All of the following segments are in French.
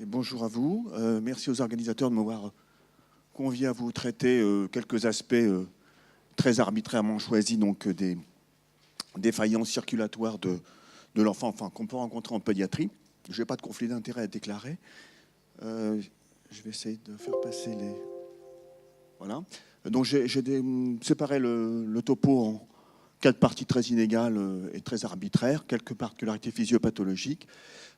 Et bonjour à vous. Merci aux organisateurs de m'avoir convié à vous traiter quelques aspects très arbitrairement choisis donc, des défaillances circulatoires de l'enfant, enfin, qu'on peut rencontrer en pédiatrie. Je n'ai pas de conflit d'intérêt à déclarer. Je vais essayer de faire passer les... Voilà. Donc j'ai séparé le topo en 4 parties très inégales et très arbitraires, quelques particularités physiopathologiques.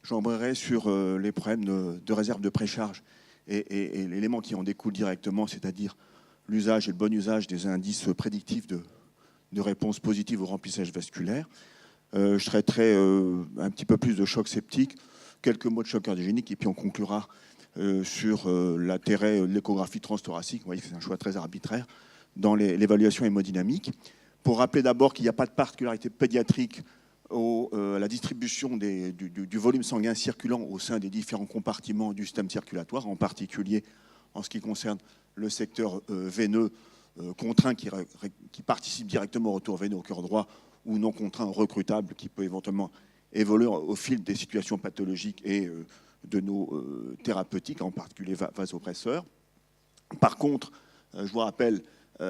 J'embrayerai sur les problèmes de réserve de précharge et l'élément qui en découle directement, c'est-à-dire l'usage et le bon usage des indices prédictifs de réponse positive au remplissage vasculaire. Je traiterai un petit peu plus de choc septique, quelques mots de choc cardiogénique, et puis on conclura sur l'intérêt de l'échographie transthoracique. Vous voyez que c'est un choix très arbitraire dans l'évaluation hémodynamique. Pour rappeler d'abord qu'il n'y a pas de particularité pédiatrique à la distribution du volume sanguin circulant au sein des différents compartiments du système circulatoire, en particulier en ce qui concerne le secteur veineux contraint qui participe directement au retour veineux au cœur droit ou non contraint recrutable qui peut éventuellement évoluer au fil des situations pathologiques et de nos thérapeutiques, en particulier vasopresseurs. Par contre, je vous rappelle,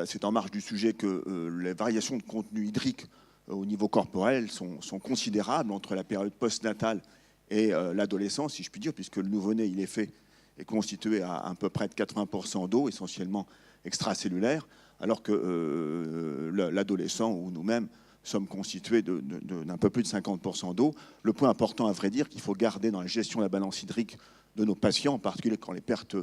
c'est en marge du sujet que les variations de contenu hydrique au niveau corporel sont considérables entre la période postnatale et l'adolescence, si je puis dire, puisque le nouveau-né, il est constitué à peu près de 80% d'eau, essentiellement extracellulaire, alors que l'adolescent ou nous-mêmes sommes constitués d'un peu plus de 50% d'eau. Le point important, à vrai dire, qu'il faut garder dans la gestion de la balance hydrique de nos patients, en particulier quand les pertes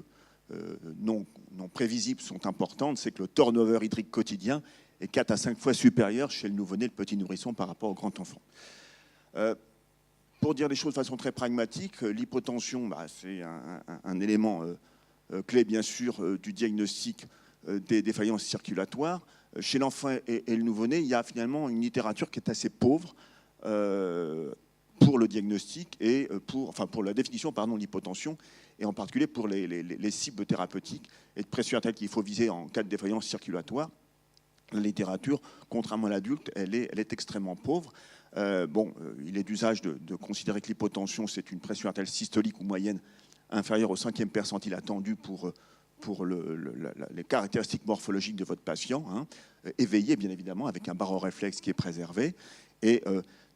non prévisibles sont importantes, c'est que le turnover hydrique quotidien est 4 à 5 fois supérieur chez le nouveau-né, le petit nourrisson, par rapport au grand enfant. Pour dire les choses de façon très pragmatique, l'hypotension, c'est un élément clé, bien sûr, du diagnostic des défaillances circulatoires. Chez l'enfant et le nouveau-né, il y a finalement une littérature qui est assez pauvre pour le diagnostic et pour la définition de l'hypotension, et en particulier pour les cibles thérapeutiques et de pression artérielle qu'il faut viser en cas de défaillance circulatoire. La littérature, contrairement à l'adulte, elle est extrêmement pauvre. Il est d'usage de considérer que l'hypotension, c'est une pression artérielle systolique ou moyenne inférieure au 5e percentile attendu pour les caractéristiques morphologiques de votre patient, éveillé bien évidemment, avec un baroréflexe qui est préservé, et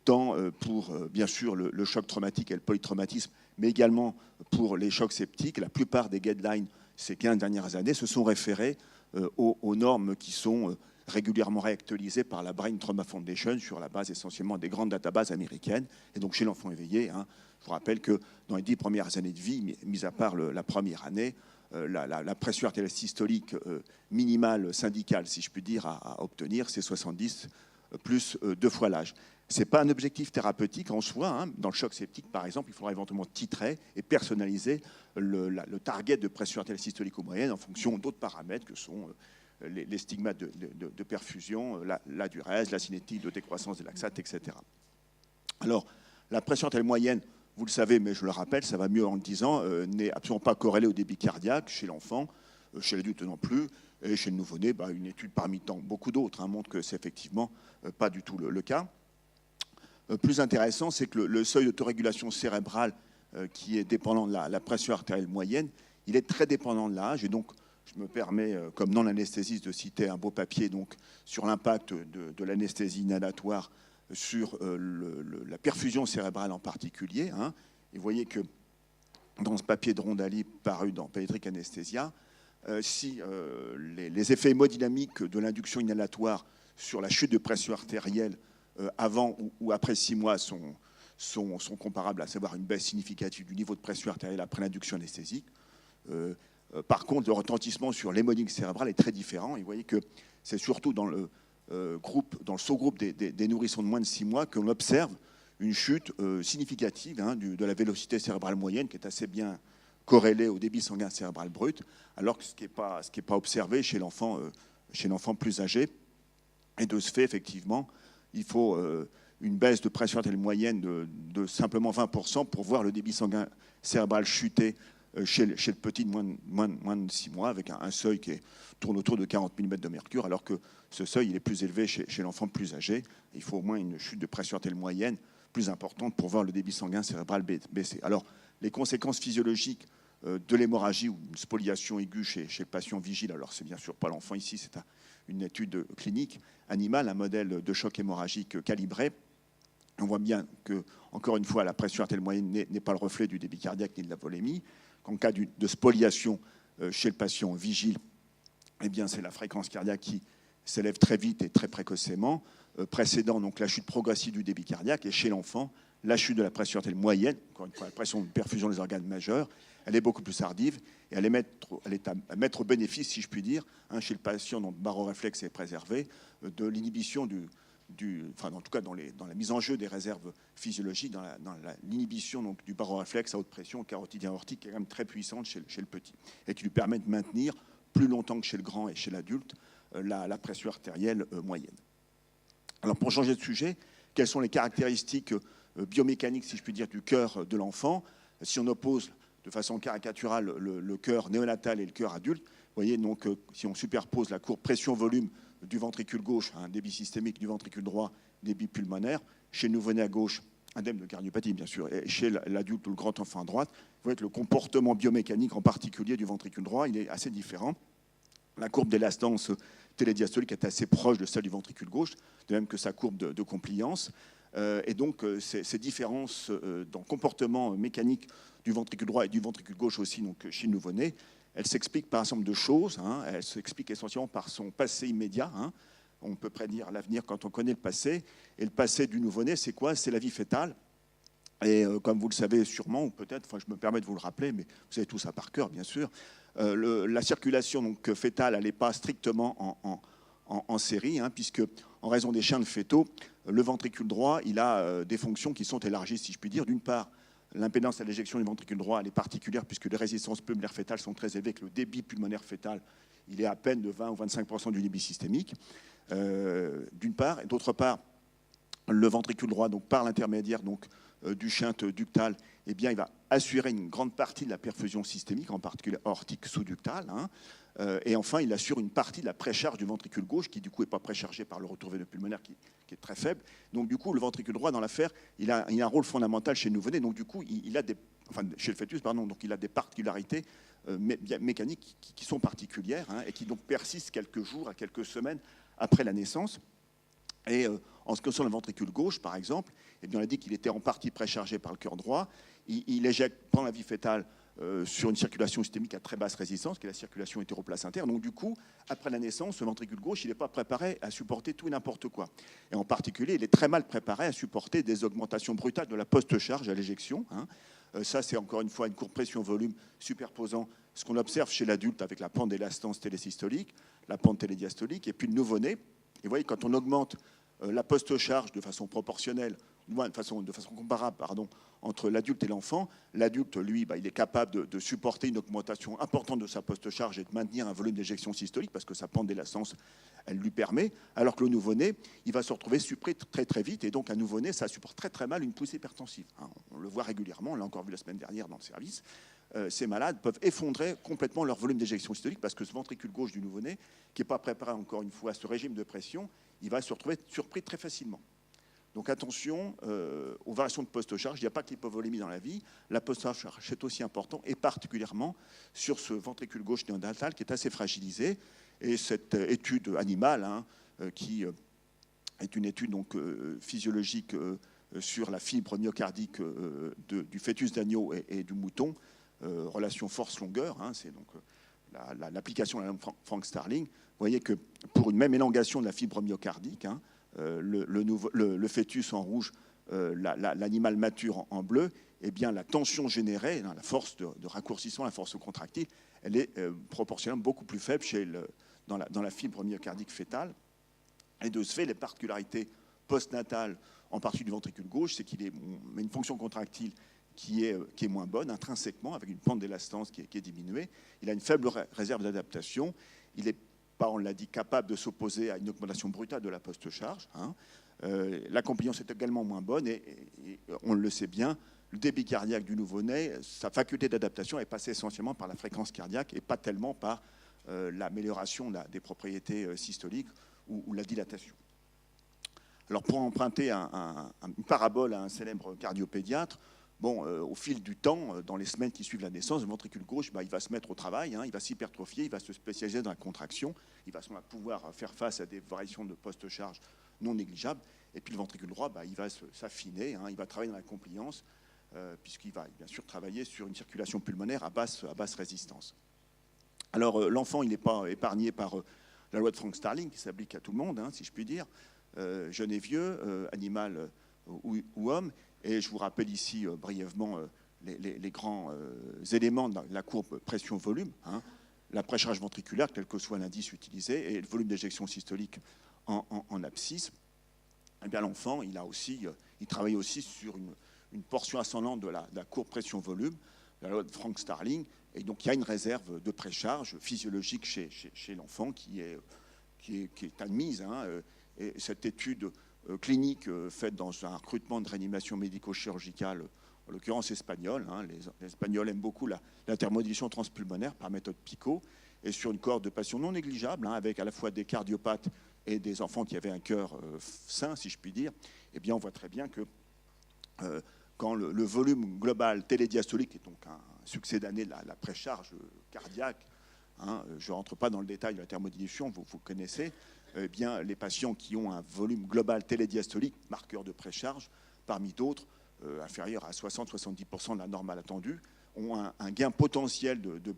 tant pour bien sûr le choc traumatique et le polytraumatisme, mais également pour les chocs septiques. La plupart des guidelines ces 15 dernières années se sont référés aux normes qui sont régulièrement réactualisées par la Brain Trauma Foundation sur la base essentiellement des grandes databases américaines. Et donc chez l'enfant éveillé, je vous rappelle que dans les 10 premières années de vie, mis à part la première année, la pression artérielle systolique minimale syndicale, si je puis dire, à obtenir, c'est 70 plus 2 fois l'âge. Ce n'est pas un objectif thérapeutique en soi. Dans le choc septique, par exemple, il faudra éventuellement titrer et personnaliser le target de pression artérielle systolique ou moyenne en fonction d'autres paramètres que sont les stigmates de perfusion, la durèse, la cinétique de décroissance des laxates, etc. Alors, la pression artérielle moyenne, vous le savez, mais je le rappelle, ça va mieux en le disant, n'est absolument pas corrélée au débit cardiaque chez l'enfant, chez l'adulte non plus, et chez le nouveau-né, une étude parmi tant beaucoup d'autres montre que c'est effectivement pas du tout le cas. Plus intéressant, c'est que le seuil d'autorégulation cérébrale qui est dépendant de la pression artérielle moyenne, il est très dépendant de l'âge, et donc je me permets, comme non-anesthésiste, de citer un beau papier donc, sur l'impact de l'anesthésie inhalatoire sur la perfusion cérébrale en particulier. Et vous voyez que dans ce papier de Rondali paru dans Pediatric Anesthesia, si les effets hémodynamiques de l'induction inhalatoire sur la chute de pression artérielle avant ou après 6 mois sont comparables, à savoir une baisse significative du niveau de pression artérielle après l'induction anesthésique, par contre, le retentissement sur l'hémodynamique cérébrale est très différent. Et vous voyez que c'est surtout dans le sous-groupe des nourrissons de moins de 6 mois qu'on observe une chute significative de la vélocité cérébrale moyenne, qui est assez bien corrélée au débit sanguin cérébral brut, alors que ce qui n'est pas observé chez l'enfant plus âgé. Et de ce fait, effectivement, il faut une baisse de pression artérielle moyenne de simplement 20% pour voir le débit sanguin cérébral chuter chez le petit de moins de 6 mois, avec un seuil qui tourne autour de 40 mm de mercure, alors que ce seuil il est plus élevé chez l'enfant plus âgé. Il faut au moins une chute de pression artérielle moyenne plus importante pour voir le débit sanguin cérébral baisser. Alors, les conséquences physiologiques de l'hémorragie ou une spoliation aiguë chez le patient vigile. Alors, c'est bien sûr pas l'enfant ici, c'est une étude clinique animale, un modèle de choc hémorragique calibré. On voit bien que, encore une fois, la pression artérielle moyenne n'est pas le reflet du débit cardiaque ni de la volémie. Qu'en cas de spoliation chez le patient vigile, eh bien, c'est la fréquence cardiaque qui s'élève très vite et très précocement, précédant donc la chute progressive du débit cardiaque, et chez l'enfant, la chute de la pression artérielle moyenne, encore une fois, la pression de perfusion des organes majeurs, elle est beaucoup plus tardive et elle est à mettre au bénéfice, si je puis dire, chez le patient dont le baroréflexe est préservé, de l'inhibition enfin, en tout cas dans la mise en jeu des réserves physiologiques, dans l'inhibition du baroréflexe à haute pression carotidien aortique, qui est quand même très puissante chez le petit et qui lui permet de maintenir plus longtemps que chez le grand et chez l'adulte la pression artérielle moyenne. Alors, pour changer de sujet, quelles sont les caractéristiques biomécaniques, si je puis dire, du cœur de l'enfant? Si on oppose de façon caricaturale le cœur néonatal et le cœur adulte, vous voyez, donc, si on superpose la courbe pression-volume du ventricule gauche, un débit systémique du ventricule droit, débit pulmonaire, chez le nouveau-né à gauche, indemne de cardiopathie, bien sûr, et chez l'adulte ou le grand enfant à droite, vous voyez que le comportement biomécanique, en particulier du ventricule droit, il est assez différent. La courbe d'élastance télédiastolique est assez proche de celle du ventricule gauche, de même que sa courbe de compliance. Et donc, ces différences dans le comportement mécanique du ventricule droit et du ventricule gauche aussi, donc chez le nouveau-né, elles s'expliquent par un ensemble de choses. Elles s'expliquent essentiellement par son passé immédiat. On peut prédire l'avenir quand on connaît le passé. Et le passé du nouveau-né, c'est quoi? C'est la vie fœtale. Et comme vous le savez sûrement, ou peut-être, enfin, je me permets de vous le rappeler, mais vous savez tout ça par cœur, bien sûr, la circulation donc, fœtale, elle n'est pas strictement en série, puisque en raison des chaînes fœtaux, le ventricule droit, il a des fonctions qui sont élargies, si je puis dire. D'une part, l'impédance à l'éjection du ventricule droit, elle est particulière, puisque les résistances pulmonaires fœtales sont très élevées, que le débit pulmonaire fœtal, il est à peine de 20 ou 25% du débit systémique, d'une part. Et d'autre part, le ventricule droit, donc, par l'intermédiaire du shunt ductal, eh bien, il va assurer une grande partie de la perfusion systémique, en particulier aortique sous-ductale. Et enfin, il assure une partie de la précharge du ventricule gauche, qui du coup n'est pas préchargée par le retour veineux pulmonaire, qui est très faible. Donc du coup, le ventricule droit, dans l'affaire, il a un rôle fondamental chez le nouveau-né. Donc du coup, chez le fœtus, pardon, donc il a des particularités mécaniques qui sont particulières, et qui donc persistent quelques jours à quelques semaines après la naissance. Et en ce qui concerne le ventricule gauche, par exemple, eh bien, on a dit qu'il était en partie préchargé par le cœur droit. Il éjecte pendant la vie fœtale sur une circulation systémique à très basse résistance, qui est la circulation hétéroplacentaire. Donc, du coup, après la naissance, ce ventricule gauche, il n'est pas préparé à supporter tout et n'importe quoi. Et en particulier, il est très mal préparé à supporter des augmentations brutales de la post-charge à l'éjection. Ça, c'est encore une fois une courbe pression-volume superposant ce qu'on observe chez l'adulte avec la pente d'élastance télésystolique, la pente télédiastolique, et puis le nouveau-né. Et vous voyez, quand on augmente la post-charge de façon proportionnelle, de façon comparable, entre l'adulte et l'enfant, l'adulte, lui, il est capable de supporter une augmentation importante de sa post-charge et de maintenir un volume d'éjection systolique parce que sa pente d'élastance, elle lui permet, alors que le nouveau-né, il va se retrouver surpris très très vite, et donc un nouveau-né, ça supporte très très mal une poussée hypertensive. On le voit régulièrement, on l'a encore vu la semaine dernière dans le service. Ces malades peuvent effondrer complètement leur volume d'éjection systolique parce que ce ventricule gauche du nouveau-né, qui n'est pas préparé encore une fois à ce régime de pression, il va se retrouver surpris très facilement. Donc attention aux variations de post-charge. Il n'y a pas que l'hypovolémie dans la vie. La post-charge est aussi important, et particulièrement sur ce ventricule gauche néonatal qui est assez fragilisé. Et cette étude animale, qui est une étude donc, physiologique sur la fibre myocardique du fœtus d'agneau et du mouton, relation force-longueur, c'est donc l'application de la Frank Starling. Vous voyez que pour une même élongation de la fibre myocardique, le fœtus en rouge, l'animal mature en bleu, eh bien, la tension générée, la force de raccourcissement, la force contractile, elle est proportionnellement beaucoup plus faible dans la fibre myocardique fœtale. Et de ce fait, les particularités postnatales, en particulier du ventricule gauche, c'est qu'il a une fonction contractile qui est moins bonne, intrinsèquement, avec une pente d'élastance qui est diminuée. Il a une faible réserve d'adaptation. Il n'est pas, on l'a dit, capable de s'opposer à une augmentation brutale de la post-charge. La compliance est également moins bonne et on le sait bien, le débit cardiaque du nouveau-né, sa faculté d'adaptation est passée essentiellement par la fréquence cardiaque et pas tellement par l'amélioration des propriétés systoliques ou la dilatation. Alors pour emprunter une parabole à un célèbre cardiopédiatre, Bon, au fil du temps, dans les semaines qui suivent la naissance, le ventricule gauche, il va se mettre au travail, hein, il va s'hypertrophier, il va se spécialiser dans la contraction, il va pouvoir faire face à des variations de post-charge non négligeables. Et puis le ventricule droit, il va s'affiner, hein, il va travailler dans la compliance, puisqu'il va bien sûr travailler sur une circulation pulmonaire à basse résistance. Alors l'enfant, il n'est pas épargné par la loi de Frank Starling, qui s'applique à tout le monde, hein, si je puis dire, jeune et vieux, animal ou homme. Et je vous rappelle ici brièvement les grands éléments de la courbe pression-volume, hein, la précharge ventriculaire, quel que soit l'indice utilisé, et le volume d'éjection systolique en abscisse. Eh bien, l'enfant, il travaille aussi sur une portion ascendante de la courbe pression-volume, la loi de Frank Starling, et donc il y a une réserve de précharge physiologique chez l'enfant qui est admise. Hein, et cette étude clinique faite dans un recrutement de réanimation médico-chirurgicale, en l'occurrence espagnole. Hein, les Espagnols aiment beaucoup la thermodynamisation transpulmonaire par méthode Picot, et sur une cohorte de patients non négligeable, hein, avec à la fois des cardiopathes et des enfants qui avaient un cœur sain, si je puis dire. Eh bien, on voit très bien que quand le volume global télédiastolique, est donc un succédané de la précharge cardiaque, hein, je ne rentre pas dans le détail de la thermodynamisation, vous connaissez, eh bien, les patients qui ont un volume global télédiastolique, marqueur de précharge, parmi d'autres, inférieur à 60-70% de la normale attendue, ont un gain potentiel de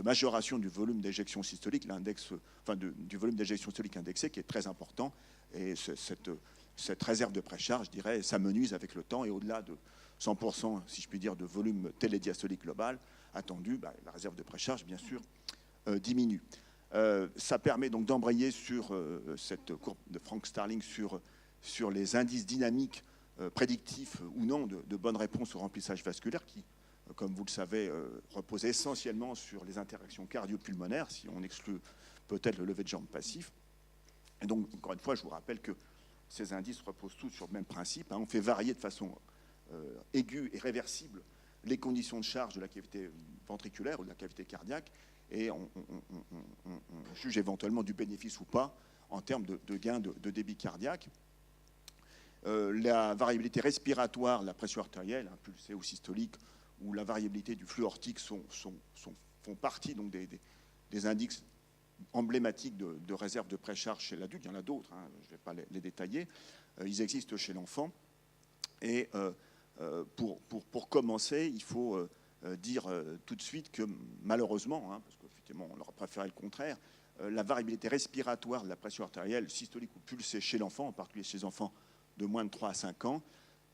majoration du volume d'éjection systolique, du volume d'éjection systolique indexé, qui est très important. Et cette réserve de précharge, je dirais, s'amenuise avec le temps, et au-delà de 100%, si je puis dire, de volume télédiastolique global attendu, la réserve de précharge, bien sûr, diminue. Ça permet donc d'embrayer sur cette courbe de Frank Starling sur les indices dynamiques prédictifs ou non de bonnes réponses au remplissage vasculaire qui, comme vous le savez, repose essentiellement sur les interactions cardio-pulmonaires, si on exclut peut-être le lever de jambe passif. Et donc, encore une fois, je vous rappelle que ces indices reposent tous sur le même principe. Hein. On fait varier de façon aiguë et réversible les conditions de charge de la cavité ventriculaire ou de la cavité cardiaque, et on juge éventuellement du bénéfice ou pas en termes de gain de débit cardiaque. La variabilité respiratoire, la pression artérielle, impulsée ou systolique, ou la variabilité du flux aortique font partie donc des indices emblématiques de réserve de précharge chez l'adulte. Il y en a d'autres, hein, je ne vais pas les détailler. Ils existent chez l'enfant. Et pour commencer, il faut dire tout de suite que malheureusement, hein, parce qu'effectivement on aurait préféré le contraire, la variabilité respiratoire de la pression artérielle, systolique ou pulsée chez l'enfant, en particulier chez les enfants de moins de 3 à 5 ans,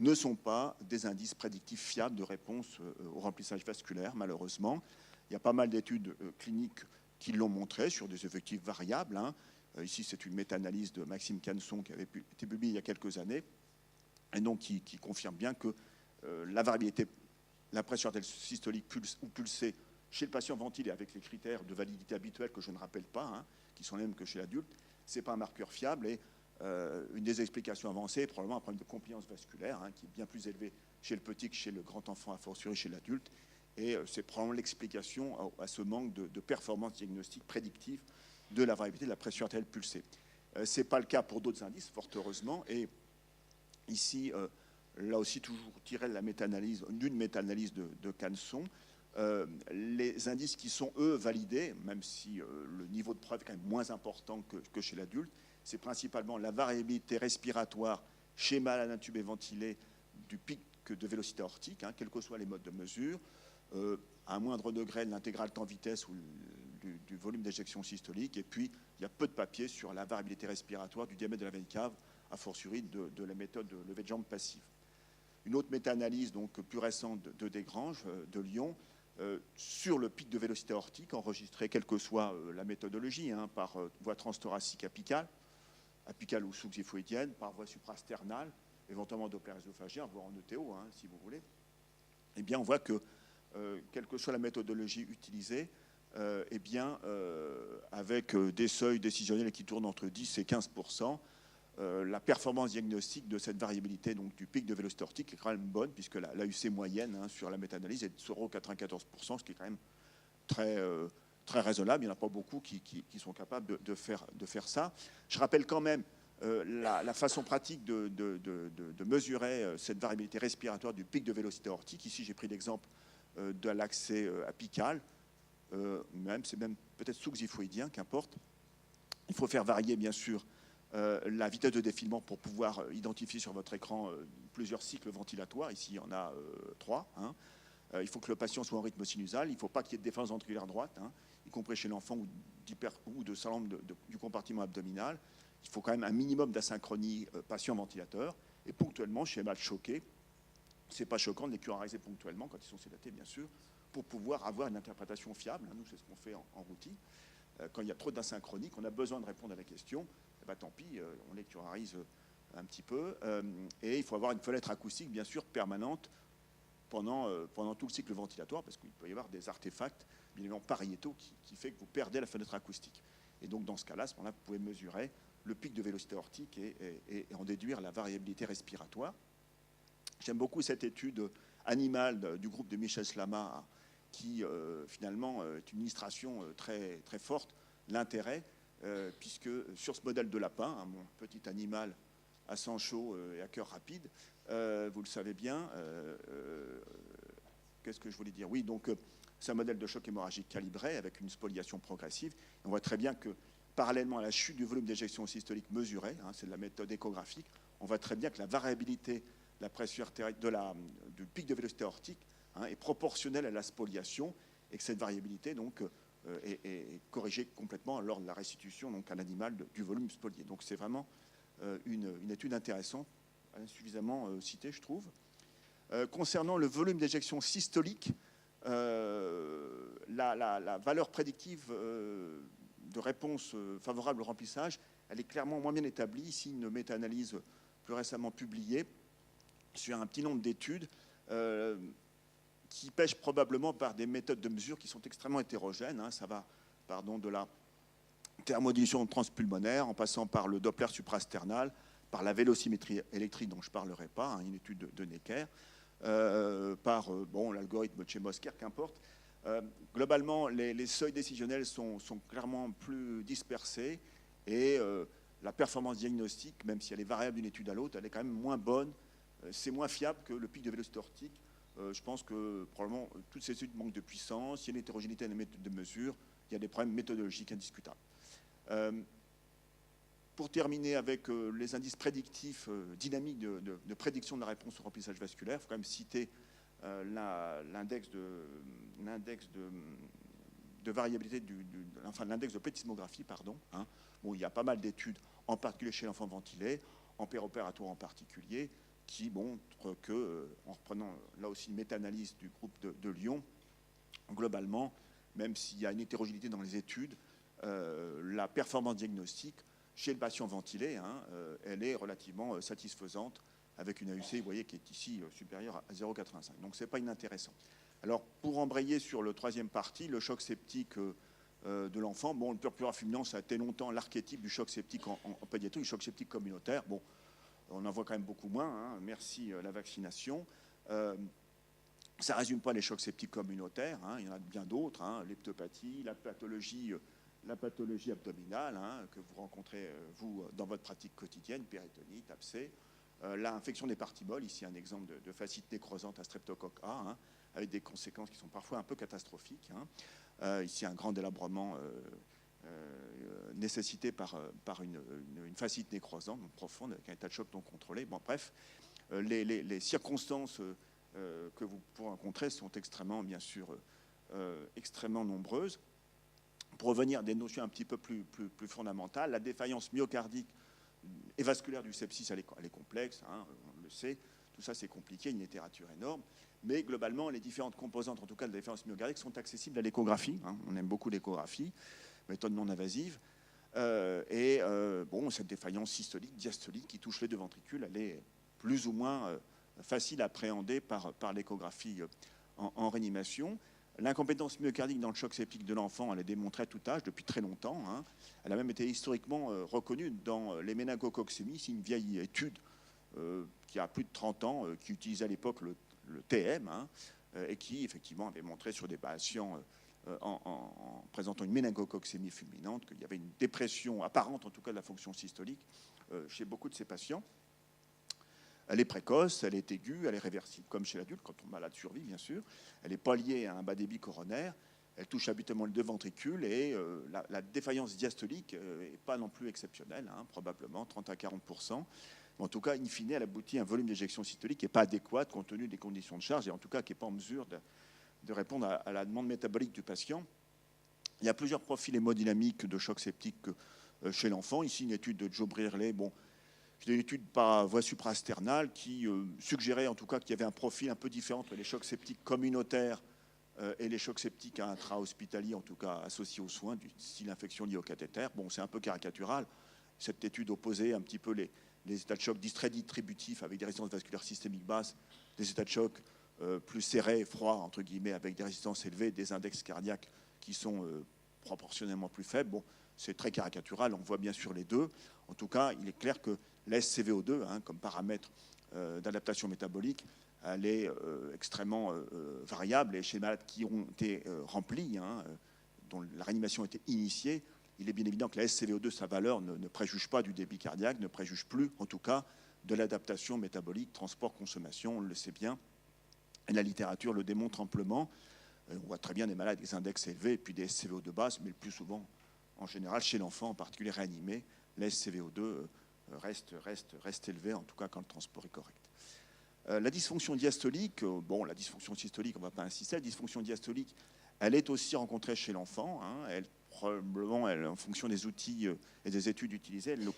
ne sont pas des indices prédictifs fiables de réponse au remplissage vasculaire, malheureusement. Il y a pas mal d'études cliniques qui l'ont montré sur des effectifs variables. Hein. Ici, c'est une méta-analyse de Maxime Canson qui avait été publiée il y a quelques années, et donc qui confirme bien que la variabilité, la pression artérielle systolique ou pulsée chez le patient ventilé, avec les critères de validité habituels que je ne rappelle pas, hein, qui sont les mêmes que chez l'adulte, ce n'est pas un marqueur fiable. Et une des explications avancées est probablement un problème de compliance vasculaire, hein, qui est bien plus élevé chez le petit que chez le grand enfant, a fortiori chez l'adulte. Et c'est probablement l'explication à ce manque de performance diagnostique prédictive de la variabilité de la pression artérielle pulsée. Ce n'est pas le cas pour d'autres indices, fort heureusement. Et ici, là aussi, toujours tiré d'une méta-analyse de Canson, les indices qui sont, eux, validés, même si le niveau de preuve est quand même moins important que chez l'adulte, c'est principalement la variabilité respiratoire chez malade intubé ventilé du pic de vélocité aortique, hein, quels que soient les modes de mesure, à un moindre degré de l'intégrale temps-vitesse ou du volume d'éjection systolique. Et puis, il y a peu de papiers sur la variabilité respiratoire du diamètre de la veine cave, a fortiori de la méthode de lever de jambe passive. Une autre méta-analyse, donc plus récente, de Desgranges, de Lyon, sur le pic de vélocité aortique, enregistré quelle que soit la méthodologie, hein, par voie transthoracique apicale ou sous-xiphoïdienne, par voie suprasternale, éventuellement Doppler œsophagien, voire en ETO, hein, si vous voulez. Eh bien, on voit que, quelle que soit la méthodologie utilisée, eh bien, avec des seuils décisionnels qui tournent entre 10 et 15%, la performance diagnostique de cette variabilité donc, du pic de vélocité aortique est quand même bonne, puisque l'AUC moyenne, hein, sur la méta-analyse est de 0,94%, ce qui est quand même très raisonnable. Il n'y en a pas beaucoup qui sont capables de faire ça. Je rappelle quand même la façon pratique de mesurer cette variabilité respiratoire du pic de vélocité aortique. Ici, j'ai pris l'exemple de l'accès apical, c'est même peut-être sous-xiphoïdien, qu'importe. Il faut faire varier, bien sûr, la vitesse de défilement pour pouvoir identifier sur votre écran plusieurs cycles ventilatoires. Ici, il y en a 3. Hein. Il faut que le patient soit en rythme sinusal. Il ne faut pas qu'il y ait de défense ventriculaire droite, hein, y compris chez l'enfant ou de syndrome du compartiment abdominal. Il faut quand même un minimum d'asynchronie patient-ventilateur. Et ponctuellement, chez les malades choqués, ce n'est pas choquant de les curariser ponctuellement, quand ils sont sédatés, bien sûr, pour pouvoir avoir une interprétation fiable. Nous, c'est ce qu'on fait en routine. Quand il y a trop d'asynchronie, qu'on a besoin de répondre à la question, eh ben, tant pis, on les curarise un petit peu. Et il faut avoir une fenêtre acoustique, bien sûr, permanente pendant tout le cycle ventilatoire, parce qu'il peut y avoir des artefacts, bien évidemment, pariétaux, qui fait que vous perdez la fenêtre acoustique. Et donc, dans ce cas-là, à ce moment-là, vous pouvez mesurer le pic de vélocité aortique et en déduire la variabilité respiratoire. J'aime beaucoup cette étude animale du groupe de Michel Slama, qui finalement est une illustration très, très forte. L'intérêt, puisque sur ce modèle de lapin, hein, mon petit animal à sang chaud et à cœur rapide, vous le savez bien, qu'est-ce que je voulais dire? Oui, donc c'est un modèle de choc hémorragique calibré avec une spoliation progressive. Et on voit très bien que parallèlement à la chute du volume d'éjection systolique mesurée, hein, c'est de la méthode échographique, on voit très bien que la variabilité de la pression artérielle, du pic de vélocité aortique, hein, est proportionnelle à la spoliation et que cette variabilité donc, est corrigée complètement lors de la restitution donc, à l'animal du volume spolié. Donc c'est vraiment une étude intéressante, insuffisamment citée, je trouve. Concernant le volume d'éjection systolique, la valeur prédictive de réponse favorable au remplissage, elle est clairement moins bien établie. Ici, une méta-analyse plus récemment publiée sur un petit nombre d'études qui pêchent probablement par des méthodes de mesure qui sont extrêmement hétérogènes. Hein. Ça va de la thermodilution transpulmonaire, en passant par le Doppler suprasternal, par la vélocimétrie électrique dont je ne parlerai pas, hein, une étude de Necker, par l'algorithme de Chemosker, qu'importe. Globalement, les seuils décisionnels sont clairement plus dispersés et la performance diagnostique, même si elle est variable d'une étude à l'autre, elle est quand même moins bonne. C'est moins fiable que le pic de vélocité aortique. Je pense que probablement toutes ces études manquent de puissance, il y a une hétérogénéité des méthodes de mesure, il y a des problèmes méthodologiques indiscutables. Pour terminer avec les indices prédictifs dynamiques de prédiction de la réponse au remplissage vasculaire, il faut quand même citer l'index de variabilité, l'index de plétismographie, pardon. Hein. Bon, il y a pas mal d'études, en particulier chez l'enfant ventilé, en péropératoire en particulier, qui montrent que, en reprenant là aussi une méta-analyse du groupe de Lyon, globalement, même s'il y a une hétérogénéité dans les études, la performance diagnostique chez le patient ventilé, hein, elle est relativement satisfaisante, avec une AUC, vous voyez, qui est ici supérieure à 0,85. Donc, ce n'est pas inintéressant. Alors, pour embrayer sur le troisième parti, le choc septique de l'enfant, le purpura fulminant, ça a été longtemps l'archétype du choc septique en pédiatrie, du choc septique communautaire. Bon, on en voit quand même beaucoup moins, hein, merci la vaccination. Ça ne résume pas les chocs septiques communautaires, hein, il y en a bien d'autres, hein, l'heptopathie, la pathologie abdominale, hein, que vous rencontrez, vous, dans votre pratique quotidienne, péritonite, abcès. L'infection des parties molles, ici un exemple de fascite nécrosante à streptocoque A, hein, avec des conséquences qui sont parfois un peu catastrophiques. Hein. Ici un grand délabrement nécessité par une fascite nécrosante donc profonde, avec un état de choc non contrôlé. Bon, bref, les circonstances que vous pourrez rencontrer sont extrêmement, bien sûr, extrêmement nombreuses. Pour revenir à des notions un petit peu plus fondamentales, la défaillance myocardique et vasculaire du sepsis, elle est complexe, hein, on le sait, tout ça c'est compliqué, une littérature énorme, mais globalement les différentes composantes, en tout cas de la défaillance myocardique, sont accessibles à l'échographie, hein, on aime beaucoup l'échographie, méthode non invasive, cette défaillance systolique, diastolique qui touche les deux ventricules, elle est plus ou moins facile à appréhender par l'échographie en réanimation. L'incompétence myocardique dans le choc septique de l'enfant, elle est démontrée à tout âge depuis très longtemps. Hein. Elle a même été historiquement reconnue dans les méningococcémies. C'est une vieille étude qui a plus de 30 ans, qui utilisait à l'époque le TM, hein, et qui effectivement avait montré sur des patients en présentant une méningococcémie fulminante, qu'il y avait une dépression apparente, en tout cas de la fonction systolique, chez beaucoup de ces patients. Elle est précoce, elle est aiguë, elle est réversible, comme chez l'adulte, quand on malade survit, bien sûr. Elle n'est pas liée à un bas débit coronaire. Elle touche habituellement le deux ventricules et la défaillance diastolique n'est pas non plus exceptionnelle, hein, probablement 30 à 40%. Mais en tout cas, in fine, elle aboutit à un volume d'éjection systolique qui n'est pas adéquat compte tenu des conditions de charge et en tout cas qui n'est pas en mesure de répondre à la demande métabolique du patient. Il y a plusieurs profils hémodynamiques de choc septique chez l'enfant. Ici, une étude de Joe Brearley. Bon, c'était une étude par voie suprasternale qui suggérait en tout cas qu'il y avait un profil un peu différent entre les chocs septiques communautaires et les chocs septiques intra-hospitaliers, en tout cas associés aux soins, du style infection liée au cathéter. Bon, c'est un peu caricatural. Cette étude opposait un petit peu les états de choc distributifs avec des résistances vasculaires systémiques basses, des états de choc plus serrés, froids, entre guillemets, avec des résistances élevées, des index cardiaques qui sont proportionnellement plus faibles. Bon, c'est très caricatural, on voit bien sûr les deux. En tout cas, il est clair que la SCVO2, hein, comme paramètre d'adaptation métabolique, elle est extrêmement variable. Et chez les malades qui ont été remplis, hein, dont la réanimation a été initiée, il est bien évident que la SCVO2, sa valeur, ne préjuge pas du débit cardiaque, ne préjuge plus, en tout cas, de l'adaptation métabolique, transport, consommation, on le sait bien. Et la littérature le démontre amplement. On voit très bien des malades avec des index élevés et puis des SCVO2 basses, mais le plus souvent, en général, chez l'enfant, en particulier réanimé, la SCVO2 reste élevée, en tout cas quand le transport est correct. La dysfonction diastolique, bon, la dysfonction systolique, on ne va pas insister, la dysfonction diastolique, elle est aussi rencontrée chez l'enfant. Hein, probablement, en fonction des outils et des études utilisées, elle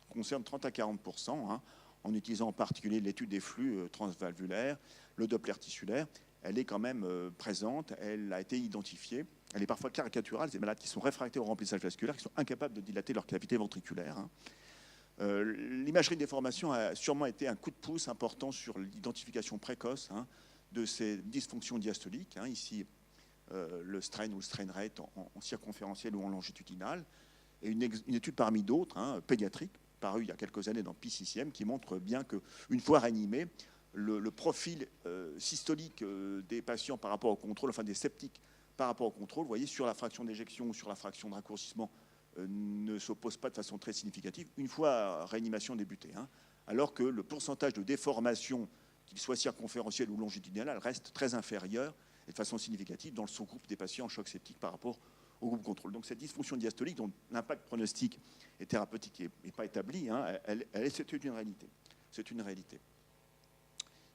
concerne 30 à 40%, hein, en utilisant en particulier l'étude des flux transvalvulaires, le Doppler tissulaire. Elle est quand même présente, elle a été identifiée. Elle est parfois caricaturale, des malades qui sont réfractaires au remplissage vasculaire, qui sont incapables de dilater leur cavité ventriculaire. Hein. L'imagerie de déformation a sûrement été un coup de pouce important sur l'identification précoce, hein, de ces dysfonctions diastoliques. Hein, ici, le strain ou le strain rate en circonférentiel ou en longitudinal. Et une étude parmi d'autres, hein, pédiatrique, parue il y a quelques années dans PCCM, qui montre bien qu'une fois réanimé, le profil systolique des patients par rapport au contrôle, enfin des septiques par rapport au contrôle, vous voyez, sur la fraction d'éjection ou sur la fraction de raccourcissement, ne s'oppose pas de façon très significative une fois réanimation débutée. Hein, alors que le pourcentage de déformation, qu'il soit circonférentiel ou longitudinal, reste très inférieur et de façon significative dans le sous-groupe des patients en choc septique par rapport au groupe contrôle. Donc cette dysfonction diastolique, dont l'impact pronostique et thérapeutique n'est pas établi, hein, c'est une réalité. C'est une réalité.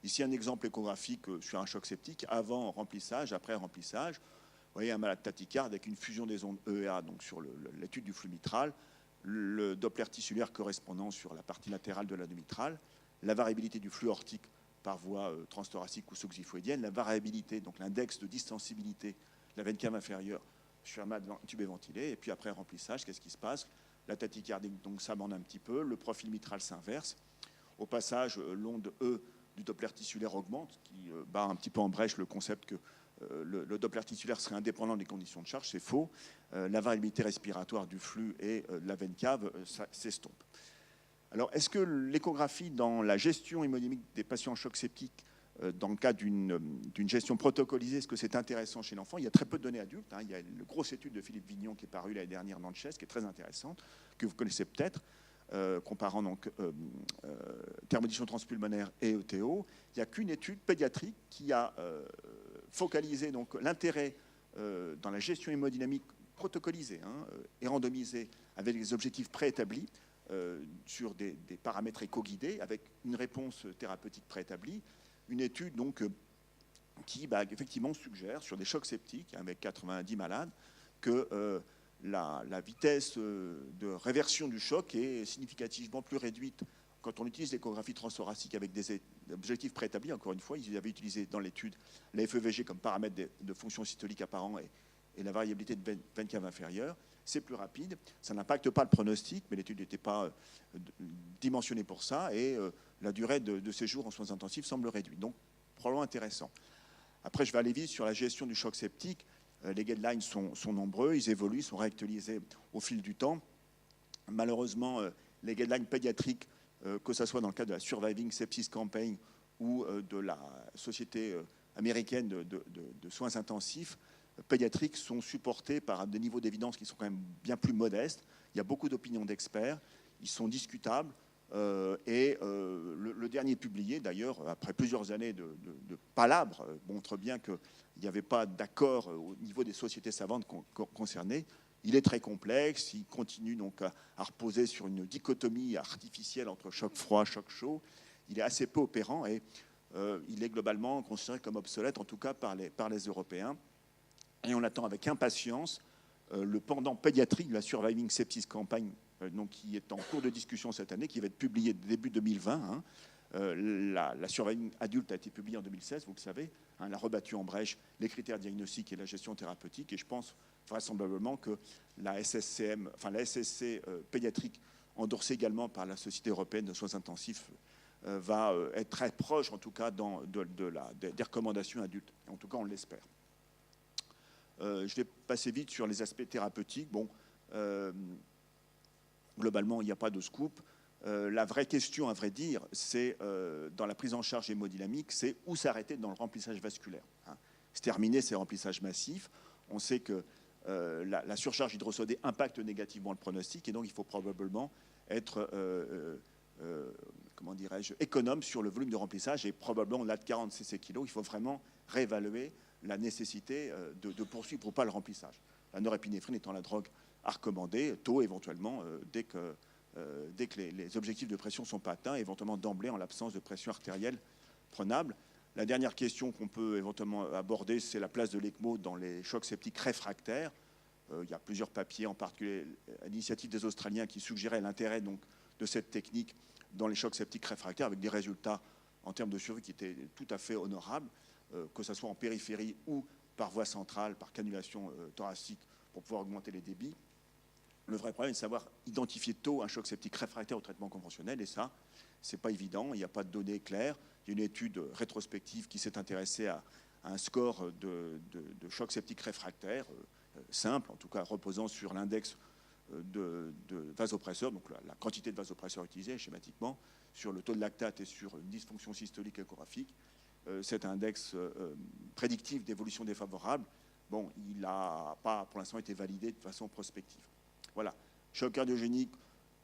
Ici, un exemple échographique sur un choc septique, avant remplissage, après remplissage. Vous voyez un malade tachycarde avec une fusion des ondes EEA, donc sur l'étude du flux mitral, le Doppler tissulaire correspondant sur la partie latérale de l'anneau mitral, la variabilité du flux aortique par voie transthoracique ou sous-xiphoïdienne, la variabilité, donc l'index de distensibilité de la veine cave inférieure sur un malade intubé ventilé, et puis après remplissage, qu'est-ce qui se passe? La tachycardie donc s'amende un petit peu, le profil mitral s'inverse. Au passage, l'onde E du Doppler tissulaire augmente, qui bat un petit peu en brèche le concept que le Doppler tissulaire serait indépendant des conditions de charge, c'est faux. La variabilité respiratoire du flux et de la veine cave s'estompe. Alors, est-ce que l'échographie dans la gestion hémodynamique des patients en choc septique, dans le cas d'une gestion protocolisée, est-ce que c'est intéressant chez l'enfant? Il y a très peu de données adultes. Hein. Il y a une grosse étude de Philippe Vignon qui est parue l'année dernière dans le CHES, qui est très intéressante, que vous connaissez peut-être, comparant donc thermodynamisation transpulmonaire et ETO. Il n'y a qu'une étude pédiatrique qui a focalisé donc l'intérêt dans la gestion hémodynamique protocolisée, hein, et randomisée avec des objectifs préétablis sur des paramètres éco-guidés avec une réponse thérapeutique préétablie. Une étude donc qui effectivement suggère sur des chocs septiques avec 90 malades que la vitesse de réversion du choc est significativement plus réduite quand on utilise l'échographie transthoracique avec des objectifs préétablis. Encore une fois, ils avaient utilisé dans l'étude la FEVG comme paramètre de fonction systolique apparent et la variabilité de veine cave inférieure. C'est plus rapide, ça n'impacte pas le pronostic, mais l'étude n'était pas dimensionnée pour ça, et la durée de séjour en soins intensifs semble réduite. Donc, probablement intéressant. Après, je vais aller vite sur la gestion du choc septique. Les guidelines sont nombreux, ils évoluent, sont réactualisés au fil du temps. Malheureusement, les guidelines pédiatriques, que ce soit dans le cadre de la Surviving Sepsis Campaign ou de la Société américaine de soins intensifs, pédiatriques sont supportés par des niveaux d'évidence qui sont quand même bien plus modestes. Il y a beaucoup d'opinions d'experts, ils sont discutables. Le dernier publié, d'ailleurs, après plusieurs années de palabres, montre bien qu'il n'y avait pas d'accord au niveau des sociétés savantes concernées. Il est très complexe, il continue donc à reposer sur une dichotomie artificielle entre choc froid et choc chaud. Il est assez peu opérant et il est globalement considéré comme obsolète, en tout cas par les Européens. Et on attend avec impatience le pendant pédiatrique de la Surviving Sepsis Campaign, donc, qui est en cours de discussion cette année, qui va être publié début 2020. Hein. La Surviving Adulte a été publiée en 2016, vous le savez. Hein, elle a rebattu en brèche les critères diagnostiques et la gestion thérapeutique. Et je pense vraisemblablement que la SSCM, enfin la SSC pédiatrique, endorsée également par la Société européenne de soins intensifs, va être très proche, en tout cas, des recommandations adultes. En tout cas, on l'espère. Je vais passer vite sur les aspects thérapeutiques. Bon, globalement, il n'y a pas de scoop. La vraie question, à vrai dire, c'est dans la prise en charge hémodynamique, c'est où s'arrêter dans le remplissage vasculaire. Hein. C'est terminé ces remplissages massifs. On sait que la surcharge hydrosodée impacte négativement le pronostic et donc il faut probablement être comment dirais-je, économe sur le volume de remplissage et probablement au-delà de 40 cc kg, il faut vraiment réévaluer la nécessité de poursuivre ou pas le remplissage. La norépinéphrine étant la drogue à recommander, tôt éventuellement, dès que les objectifs de pression ne sont pas atteints, éventuellement d'emblée en l'absence de pression artérielle prenable. La dernière question qu'on peut éventuellement aborder, c'est la place de l'ECMO dans les chocs septiques réfractaires. Il y a plusieurs papiers, en particulier à l'initiative des Australiens, qui suggéraient l'intérêt donc de cette technique dans les chocs septiques réfractaires, avec des résultats en termes de survie qui étaient tout à fait honorables, que ce soit en périphérie ou par voie centrale, par cannulation thoracique, pour pouvoir augmenter les débits. Le vrai problème est de savoir identifier tôt un choc septique réfractaire au traitement conventionnel, et ça, c'est pas évident, il n'y a pas de données claires. Il y a une étude rétrospective qui s'est intéressée à un score de choc septique réfractaire, simple, en tout cas reposant sur l'index de vasopresseurs, donc la quantité de vasopresseurs utilisés schématiquement, sur le taux de lactate et sur une dysfonction systolique échographique. Cet index prédictif d'évolution défavorable, bon, il n'a pas pour l'instant été validé de façon prospective. Voilà. Choc cardiogénique,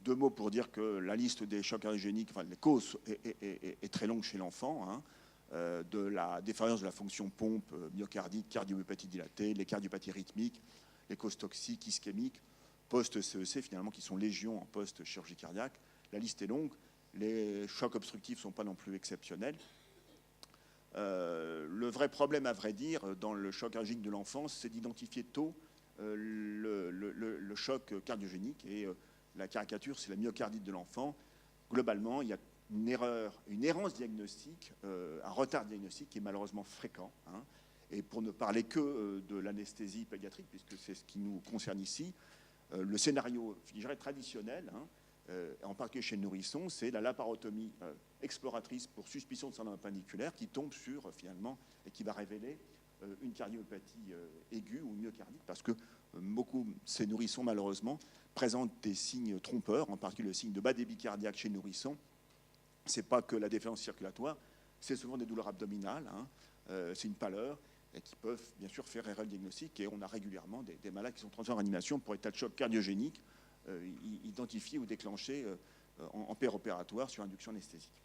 deux mots pour dire que la liste des chocs cardiogéniques, enfin les causes, est très longue chez l'enfant, hein, de la défaillance de la fonction pompe myocardique, cardiomyopathie dilatée, les cardiopathies rythmiques, les causes toxiques, ischémiques, post-CEC finalement, qui sont légion en post-chirurgie cardiaque. La liste est longue. Les chocs obstructifs ne sont pas non plus exceptionnels. Le vrai problème, à vrai dire, dans le choc cardiogénique de l'enfance, c'est d'identifier tôt le choc cardiogénique. Et la caricature, c'est la myocardite de l'enfant. Globalement, il y a une errance diagnostique, un retard diagnostique qui est malheureusement fréquent. Hein. Et pour ne parler que de l'anesthésie pédiatrique, puisque c'est ce qui nous concerne ici, le scénario, je dirais, traditionnel, hein, en particulier chez le nourrisson, c'est la laparotomie exploratrice pour suspicion de syndrome appenniculaire qui tombe sur, finalement, et qui va révéler une cardiomyopathie aiguë ou myocardique, parce que beaucoup de ces nourrissons, malheureusement, présentent des signes trompeurs, en particulier le signe de bas débit cardiaque chez le nourrisson. Ce n'est pas que la défaillance circulatoire, c'est souvent des douleurs abdominales, hein, c'est une pâleur, et qui peuvent bien sûr faire erreur diagnostique. Et on a régulièrement des malades qui sont transférés en réanimation pour état de choc cardiogénique identifiés ou déclenchés en péropératoire sur induction anesthésique.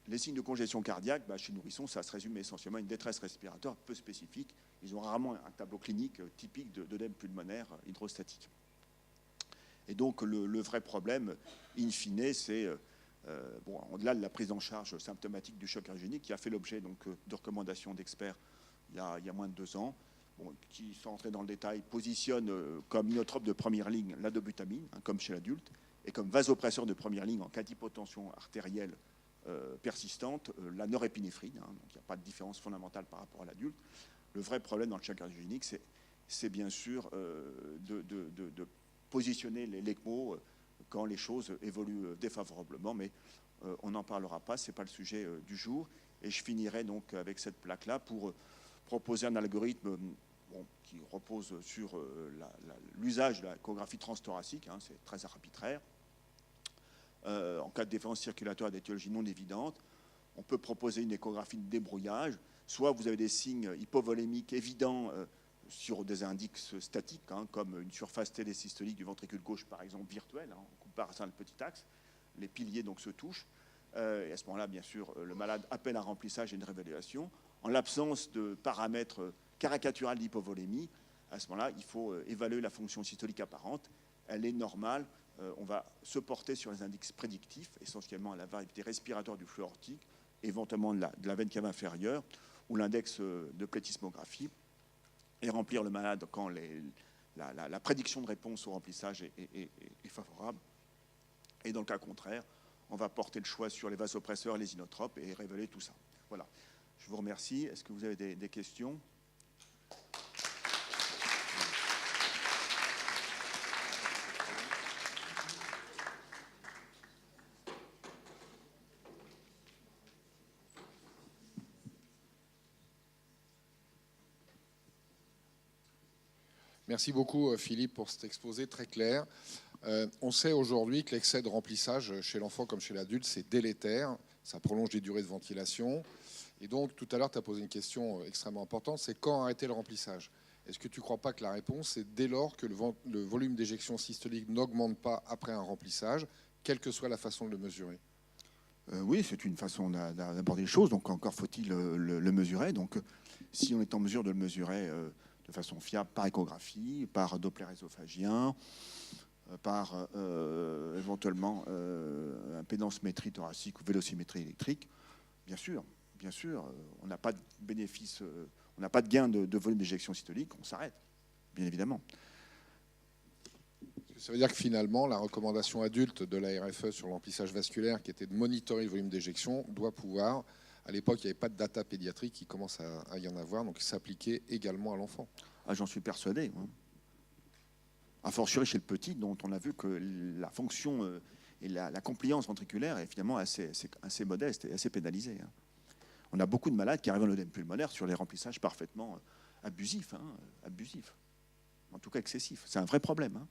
Les signes de congestion cardiaque, chez le nourrisson, ça se résume essentiellement à une détresse respiratoire peu spécifique. Ils ont rarement un tableau clinique typique d'œdème pulmonaire hydrostatique. Et donc le vrai problème, in fine, c'est au-delà de la prise en charge symptomatique du choc cardiogénique, qui a fait l'objet de recommandations d'experts il y a moins de 2 ans, qui, sans entrer dans le détail, positionne comme inotrope de première ligne la dobutamine, hein, comme chez l'adulte, et comme vasopresseur de première ligne en cas d'hypotension artérielle persistante, la norépinéphrine. Hein, donc il n'y a pas de différence fondamentale par rapport à l'adulte. Le vrai problème dans le choc cardiogénique, c'est bien sûr de positionner l'ECMO quand les choses évoluent défavorablement, mais on n'en parlera pas, ce n'est pas le sujet du jour. Et je finirai donc avec cette plaque-là pour proposer un algorithme qui repose sur l'usage de la échographie transthoracique, hein, c'est très arbitraire, en cas de défaillance circulatoire d'étiologie non évidente, on peut proposer une échographie de débrouillage. Soit vous avez des signes hypovolémiques évidents sur des indices statiques, comme une surface télésystolique du ventricule gauche, par exemple, virtuelle, en comparaison à le petit axe. Les piliers donc se touchent. Et à ce moment-là, bien sûr, le malade appelle un remplissage et une réévaluation. En l'absence de paramètres caricaturales d'hypovolémie, à ce moment-là, il faut évaluer la fonction systolique apparente. Elle est normale. On va se porter sur les indices prédictifs, essentiellement la variabilité respiratoire du flux aortique, éventuellement de la veine cave inférieure, ou l'index de plétismographie, et remplir le malade quand la prédiction de réponse au remplissage est favorable. Et dans le cas contraire, on va porter le choix sur les vasopresseurs, les inotropes, et révéler tout ça. Voilà. Je vous remercie. Est-ce que vous avez des questions ? Merci beaucoup Philippe pour cet exposé très clair. On sait aujourd'hui que l'excès de remplissage chez l'enfant comme chez l'adulte, c'est délétère, ça prolonge les durées de ventilation. Et donc tout à l'heure tu as posé une question extrêmement importante, c'est quand arrêter le remplissage? Est-ce que tu ne crois pas que la réponse est dès lors que le volume d'éjection systolique n'augmente pas après un remplissage, quelle que soit la façon de le mesurer? Oui, c'est une façon d'aborder les choses, donc encore faut-il le mesurer. Donc si on est en mesure de le mesurer de façon fiable par échographie, par Doppler œsophagien, par éventuellement impédance-métrie thoracique ou vélocimétrie électrique, bien sûr, on n'a pas de bénéfice, on n'a pas de gain de volume d'éjection systolique, on s'arrête, bien évidemment. Ça veut dire que finalement, la recommandation adulte de la RFE sur l'emplissage vasculaire, qui était de monitorer le volume d'éjection, doit pouvoir, à l'époque, il n'y avait pas de data pédiatrique, il commence à y en avoir, donc s'appliquer également à l'enfant. Ah, j'en suis persuadé. A fortiori chez le petit, dont on a vu que la fonction et la compliance ventriculaire est finalement assez modeste et assez pénalisée. On a beaucoup de malades qui arrivent en œdème pulmonaire sur les remplissages parfaitement abusifs, en tout cas excessifs. C'est un vrai problème.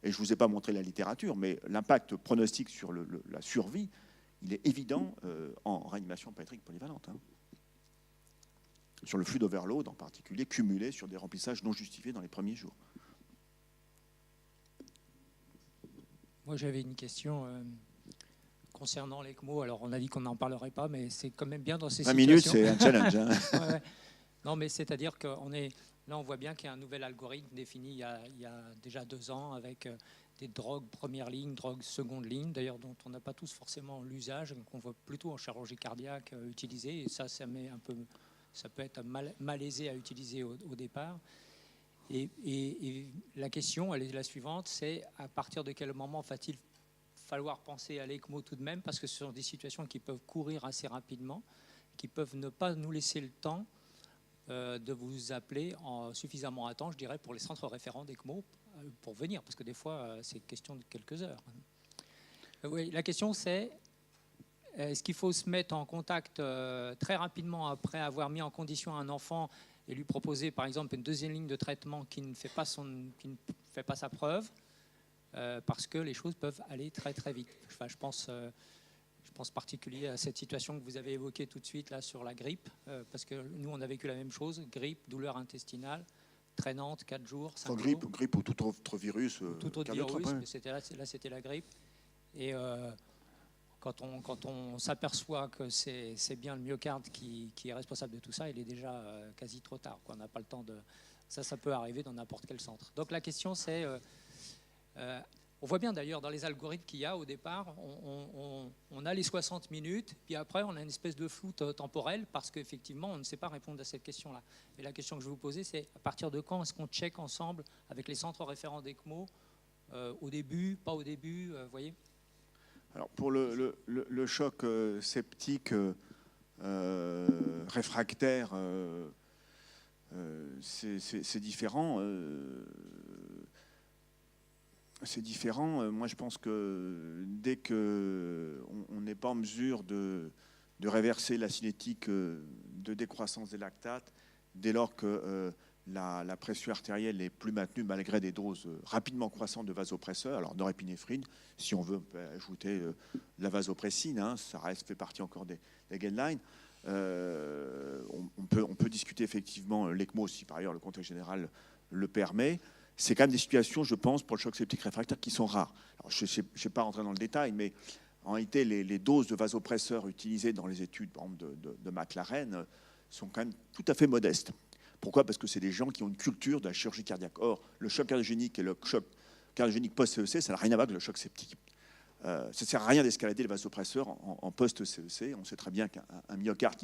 Et je ne vous ai pas montré la littérature, mais l'impact pronostique sur la survie, il est évident en réanimation pédiatrique polyvalente. Sur le flux d'overload en particulier, cumulé sur des remplissages non justifiés dans les premiers jours. Moi, j'avais une question concernant l'ECMO. Alors, on a dit qu'on n'en parlerait pas, mais c'est quand même bien dans ces 20 situations. 20 minutes, c'est un challenge. Ouais. Non, mais c'est-à-dire qu'on est... Là, on voit bien qu'il y a un nouvel algorithme défini il y a déjà 2 ans avec des drogues première ligne, drogues seconde ligne, d'ailleurs dont on n'a pas tous forcément l'usage, qu'on voit plutôt en chirurgie cardiaque utilisé. Et ça peut être malaisé à utiliser au départ. Et la question, elle est la suivante, c'est à partir de quel moment va-t-il falloir penser à l'ECMO tout de même, parce que ce sont des situations qui peuvent courir assez rapidement, qui peuvent ne pas nous laisser le temps de vous appeler suffisamment à temps, je dirais, pour les centres référents d'ECMO pour venir, parce que des fois, c'est question de quelques heures. Oui, la question, c'est est-ce qu'il faut se mettre en contact très rapidement après avoir mis en condition un enfant et lui proposer, par exemple, une deuxième ligne de traitement qui ne fait pas sa preuve, parce que les choses peuvent aller très, très vite. Enfin, je pense particulier à cette situation que vous avez évoquée tout de suite là sur la grippe, parce que nous on a vécu la même chose, grippe, douleur intestinale, traînante, 4 jours, 5 jours. Grippe ou tout autre virus. Tout autre virus, mais là c'était la grippe. Et quand on s'aperçoit que c'est bien le myocarde qui est responsable de tout ça, il est déjà quasi trop tard. On n'a pas le temps de... Ça peut arriver dans n'importe quel centre. Donc la question c'est... on voit bien d'ailleurs dans les algorithmes qu'il y a au départ, on a les 60 minutes, puis après on a une espèce de flou temporel parce qu'effectivement on ne sait pas répondre à cette question-là. Et la question que je vais vous poser, c'est à partir de quand est-ce qu'on check ensemble avec les centres référents d'ECMO, au début, pas au début, vous voyez? Alors pour le choc septique réfractaire, c'est différent. C'est différent. Moi, je pense que dès qu'on n'est pas en mesure de réverser la cinétique de décroissance des lactates, dès lors que la pression artérielle n'est plus maintenue malgré des doses rapidement croissantes de vasopresseurs. Alors, norépinéphrine, si on veut, on peut ajouter la vasopressine, hein, ça fait partie encore des guidelines. On peut discuter effectivement l'ECMO si par ailleurs le contexte général le permet. C'est quand même des situations, je pense, pour le choc septique réfractaire qui sont rares. Alors, je ne vais pas rentrer dans le détail, mais en réalité, les doses de vasopresseurs utilisées dans les études, par exemple, de McLaren sont quand même tout à fait modestes. Pourquoi ? Parce que c'est des gens qui ont une culture de la chirurgie cardiaque. Or, le choc cardiogénique et le choc cardiogénique post-CEC, ça n'a rien à voir avec le choc septique. Ça ne sert à rien d'escalader les vasopresseurs en post-CEC. On sait très bien qu'un myocarde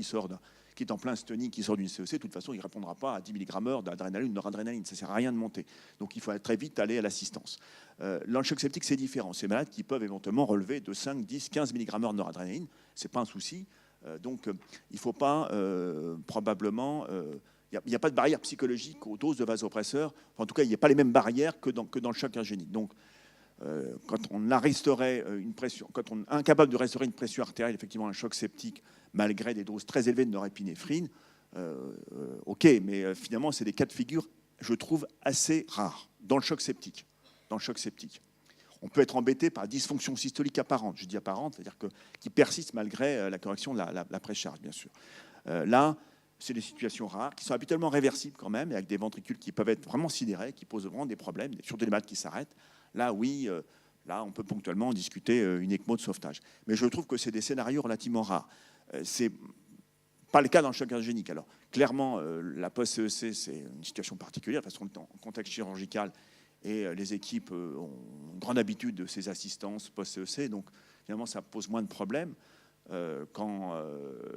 qui est en plein stynie, qui sort d'une CEC, de toute façon, il ne répondra pas à 10 mg/h d'adrénaline ou de noradrénaline. Ça ne sert à rien de monter. Donc, il faut très vite aller à l'assistance. Dans le choc septique, c'est différent. Ces malades qui peuvent éventuellement relever de 5, 10, 15 mg/h de noradrénaline. Ce n'est pas un souci. Donc, il ne faut pas probablement... Il n'y a pas de barrière psychologique aux doses de vasopresseurs. Enfin, en tout cas, il n'y a pas les mêmes barrières que dans le choc cardiogénique. Donc, quand on restaurait une pression, quand on est incapable de restaurer une pression artérielle, effectivement, un choc septique, malgré des doses très élevées de norépinéphrine, ok, mais finalement, c'est des cas de figure, je trouve, assez rares dans le choc septique. On peut être embêté par dysfonction systolique apparente. Je dis apparente, c'est-à-dire qui persiste malgré la correction de la précharge, bien sûr. Là, c'est des situations rares, qui sont habituellement réversibles quand même, et avec des ventricules qui peuvent être vraiment sidérés, qui posent vraiment des problèmes, surtout des malades qui s'arrêtent. Là, oui, là, on peut ponctuellement discuter une ECMO de sauvetage. Mais je trouve que c'est des scénarios relativement rares. C'est pas le cas dans le choc cardiogénique. Alors, clairement, la post-CEC, c'est une situation particulière, parce qu'on est en contexte chirurgical, et les équipes ont une grande habitude de ces assistances post-CEC, donc finalement, ça pose moins de problèmes. Quand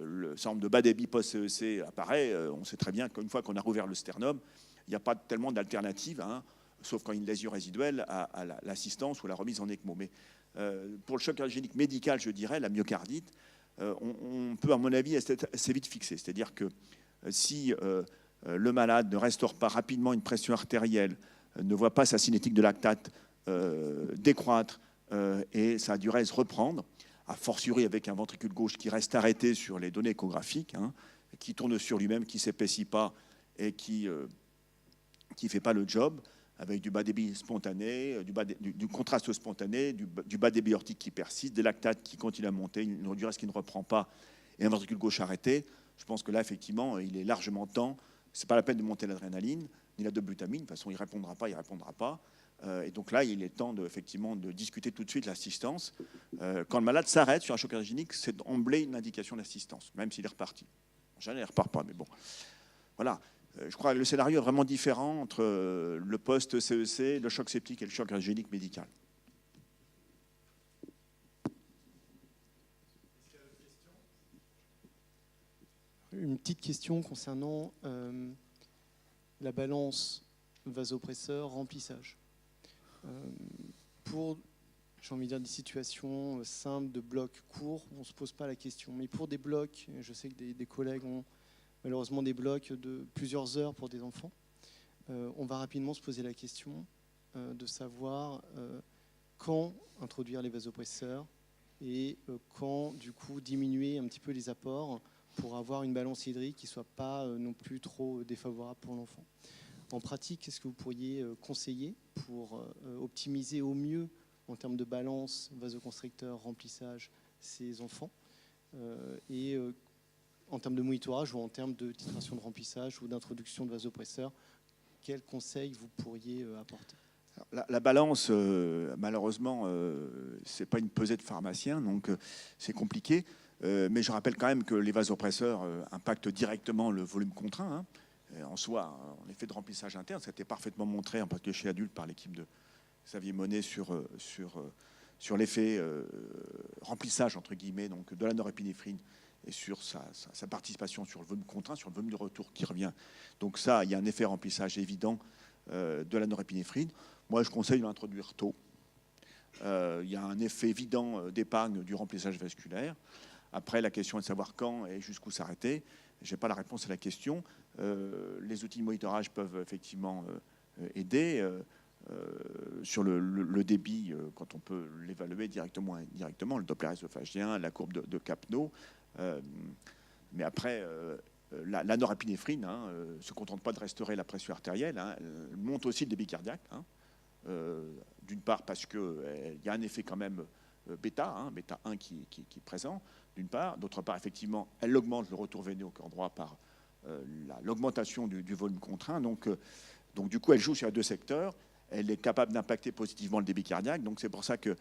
le syndrome de bas débit post-CEC apparaît, on sait très bien qu'une fois qu'on a rouvert le sternum, il n'y a pas tellement d'alternatives, hein, sauf quand il y a une lésion résiduelle à l'assistance ou à la remise en ECMO. Mais pour le choc cardiogénique médical, je dirais, la myocardite, on peut, à mon avis, assez vite fixer. C'est-à-dire que si le malade ne restaure pas rapidement une pression artérielle, ne voit pas sa cinétique de lactate décroître et sa diurèse reprendre, a fortiori avec un ventricule gauche qui reste arrêté sur les données échographiques, hein, qui tourne sur lui-même, qui ne s'épaissit pas et qui ne fait pas le job, avec du bas débit spontané, du contraste spontané, du bas débit aortique qui persiste, des lactates qui continuent à monter, une diurèse qui ne reprend pas et un ventricule gauche arrêté. Je pense que là, effectivement, il est largement temps. Ce n'est pas la peine de monter l'adrénaline, ni la dobutamine. De toute façon, il ne répondra pas. Et donc là, il est temps effectivement de discuter tout de suite l'assistance. Quand le malade s'arrête sur un choc cardiogénique, c'est d'emblée une indication d'assistance, même s'il est reparti. En général, il ne repart pas, mais bon. Voilà. Je crois que le scénario est vraiment différent entre le post-CEC, le choc septique et le choc cardiogénique médical. Une petite question concernant la balance vasopresseur-remplissage. Pour, j'ai envie de dire, des situations simples de blocs courts, on ne se pose pas la question. Mais pour des blocs, je sais que des collègues ont malheureusement des blocs de plusieurs heures pour des enfants, on va rapidement se poser la question de savoir quand introduire les vasopresseurs et quand, du coup, diminuer un petit peu les apports pour avoir une balance hydrique qui ne soit pas non plus trop défavorable pour l'enfant. En pratique, qu'est-ce que vous pourriez conseiller pour optimiser au mieux en termes de balance, vasoconstricteur, remplissage, ces enfants et en termes de monitorage ou en termes de titration de remplissage ou d'introduction de vasopresseurs, quels conseils vous pourriez apporter ? La balance, malheureusement, ce n'est pas une pesée de pharmacien, donc c'est compliqué. Mais je rappelle quand même que les vasopresseurs impactent directement le volume contraint. Hein. En soi, en effet de remplissage interne, ça a été parfaitement montré, en particulier chez l'adulte, par l'équipe de Xavier Monet sur l'effet remplissage, entre guillemets, donc de la norépinéphrine et sur sa participation sur le volume contraint, sur le volume de retour qui revient. Donc ça, il y a un effet remplissage évident de la norépinéphrine. Moi, je conseille de l'introduire tôt. Il y a un effet évident d'épargne du remplissage vasculaire. Après, la question est de savoir quand et jusqu'où s'arrêter. Je n'ai pas la réponse à la question. Les outils de monitorage peuvent effectivement aider sur le débit, quand on peut l'évaluer directement, le Doppler œsophagien, la courbe de Kapno. Mais après, la norépinéphrine ne se contente pas de restaurer la pression artérielle, hein, elle monte aussi le débit cardiaque. Hein. D'une part parce qu'il y a un effet quand même bêta, bêta 1 qui est présent, d'une part. D'autre part, effectivement, elle augmente le retour veineux au cœur droit par l'augmentation du volume contraint. Donc, du coup, elle joue sur les deux secteurs. Elle est capable d'impacter positivement le débit cardiaque. Donc, c'est pour ça que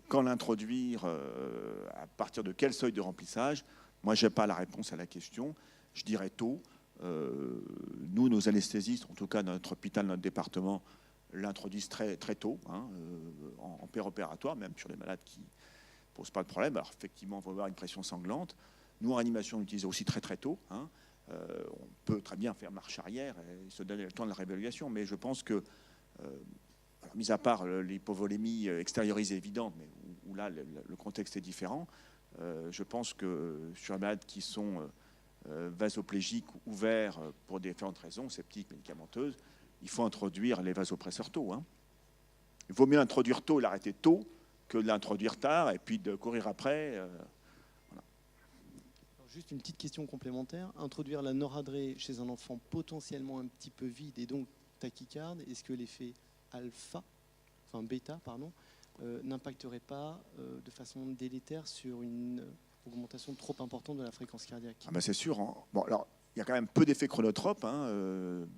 quand l'introduire, à partir de quel seuil de remplissage, moi, je n'ai pas la réponse à la question. Je dirais tôt. Nous, nos anesthésistes, en tout cas notre hôpital, notre département, l'introduisent très, très tôt, en péropératoire, même sur les malades qui ne posent pas de problème. Alors, effectivement, on va avoir une pression sanglante. Nous, en réanimation, on l'utilise aussi très, très tôt. On peut très bien faire marche arrière et se donner le temps de la réévaluation, mais je pense que, alors, mis à part l'hypovolémie extériorisée évidente, mais où là, le contexte est différent, je pense que sur les malades qui sont vasoplégiques ouverts pour différentes raisons, septiques, médicamenteuses, il faut introduire les vasopresseurs tôt. Il vaut mieux introduire tôt et l'arrêter tôt que de l'introduire tard et puis de courir après. Voilà. Alors, juste une petite question complémentaire. Introduire la noradré chez un enfant potentiellement un petit peu vide et donc tachycarde, est-ce que l'effet bêta, n'impacterait pas de façon délétère sur une augmentation trop importante de la fréquence cardiaque? C'est sûr. Bon, alors, il y a quand même peu d'effets chronotropes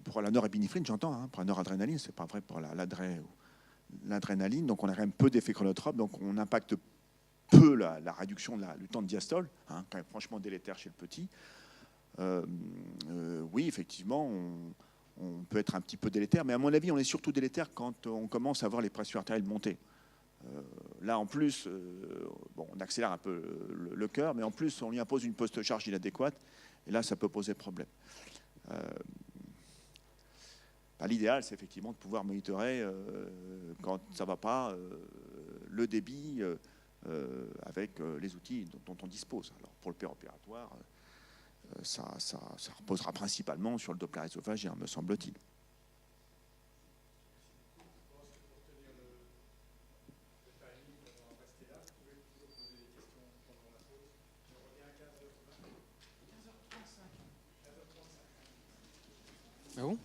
pour la norépinéphrine, j'entends. Pour la noradrénaline, c'est pas vrai pour l'adrénaline. Donc, on a quand même peu d'effets chronotropes. Donc, on impacte peu la réduction du temps de diastole, quand même franchement délétère chez le petit. Oui, effectivement, on peut être un petit peu délétère. Mais à mon avis, on est surtout délétère quand on commence à voir les pressions artérielles monter. Là, en plus, on accélère un peu le cœur, mais en plus, on lui impose une post-charge inadéquate. Et là, ça peut poser problème. L'idéal, c'est effectivement de pouvoir monitorer quand ça ne va pas le débit avec les outils dont on dispose. Alors, pour le péropératoire, ça reposera principalement sur le Doppler œsophagien, me semble-t-il. Ah bon ?